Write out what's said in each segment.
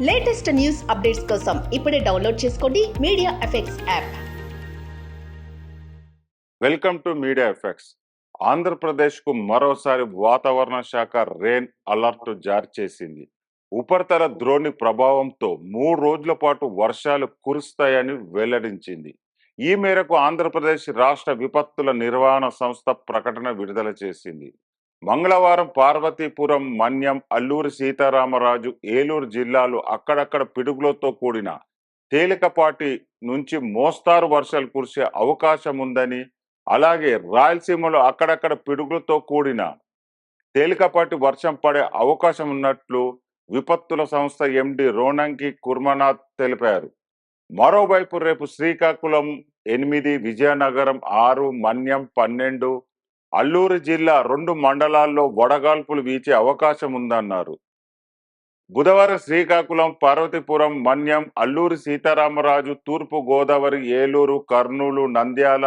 Latest news updates కోసం ఇప్పుడే download చేసుకోండి media effects app. Welcome to media effects. ఆంధ్రప్రదేశ్కు మరోసారి వాతావరణ శాఖ రెయిన్ అలర్ట్ జారీ చేసింది. ఉపరితల ద్రోణి ప్రభావంతో 3 రోజుల పాటు వర్షాలు కురుస్తాయని వెల్లడించింది. ఈ మేరకు ఆంధ్రప్రదేశ్ రాష్ట్ర విపత్తుల నిర్వహణ సంస్థ ప్రకటన విడుదల చేసింది. మంగళవారం పార్వతీపురం, మన్యం, అల్లూరి సీతారామరాజు, ఏలూరు జిల్లాలు అక్కడక్కడ పిడుగులతో కూడిన తేలికపాటి నుంచి మోస్తారు వర్షాలు కురిసే అవకాశం ఉందని, అలాగే రాయలసీమలో అక్కడక్కడ పిడుగులతో కూడిన తేలికపాటి వర్షం పడే అవకాశం ఉన్నట్లు విపత్తుల సంస్థ ఎండి రోనంకి కుర్మనాథ్ తెలిపారు. మరోవైపు రేపు శ్రీకాకుళం 8, విజయనగరం 6, మన్యం 12, అల్లూరు జిల్లా 2 మండలాల్లో వడగాల్పులు వీచే అవకాశం ఉందన్నారు. బుధవారం శ్రీకాకుళం, పార్వతీపురం, మన్యం, అల్లూరి సీతారామరాజు, తూర్పు గోదావరి, ఏలూరు, కర్నూలు, నంద్యాల,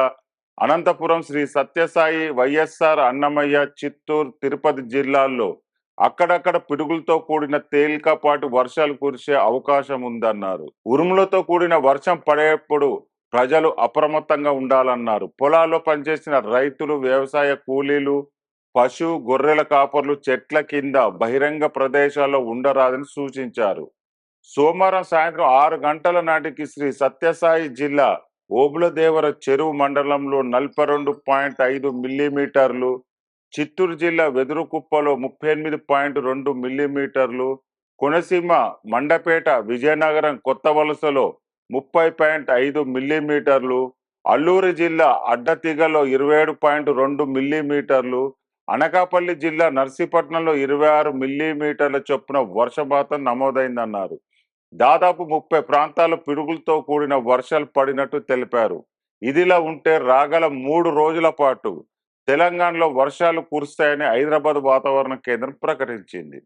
అనంతపురం, శ్రీ సత్యసాయి, వైఎస్ఆర్, అన్నమయ్య, చిత్తూరు, తిరుపతి జిల్లాల్లో అక్కడక్కడ పిడుగులతో కూడిన తేలికపాటి వర్షాలు కురిసే అవకాశం ఉందన్నారు. ఉరుములతో కూడిన వర్షం పడేప్పుడు ప్రజలు అప్రమత్తంగా ఉండాలన్నారు. పొలాల్లో పనిచేసిన రైతులు, వ్యవసాయ కూలీలు, పశు, గొర్రెల కాపర్లు చెట్ల కింద బహిరంగ ప్రదేశాల్లో ఉండరాదని సూచించారు. సోమవారం సాయంత్రం 6 గంటల నాటికి శ్రీ సత్యసాయి జిల్లా ఓబుళదేవర చెరువు మండలంలో 42.5 మిల్లీమీటర్లు, చిత్తూరు జిల్లా వెదురుకుప్పలో 38.2 మిల్లీమీటర్లు, కోనసీమ మండపేట, విజయనగరం కొత్త వలసలో 30.5 మిల్లీమీటర్లు, అల్లూరు జిల్లా అడ్డతీగలో 27.2 మిల్లీమీటర్లు, అనకాపల్లి జిల్లా నర్సీపట్నంలో 26 మిల్లీమీటర్ల చొప్పున వర్షపాతం నమోదైందన్నారు. దాదాపు 30 ప్రాంతాల్లో పిడుగులతో కూడిన వర్షాలు పడినట్టు తెలిపారు. ఇదిలా ఉంటే రాగల 3 రోజుల పాటు తెలంగాణలో వర్షాలు కురుస్తాయని హైదరాబాద్ వాతావరణ కేంద్రం ప్రకటించింది.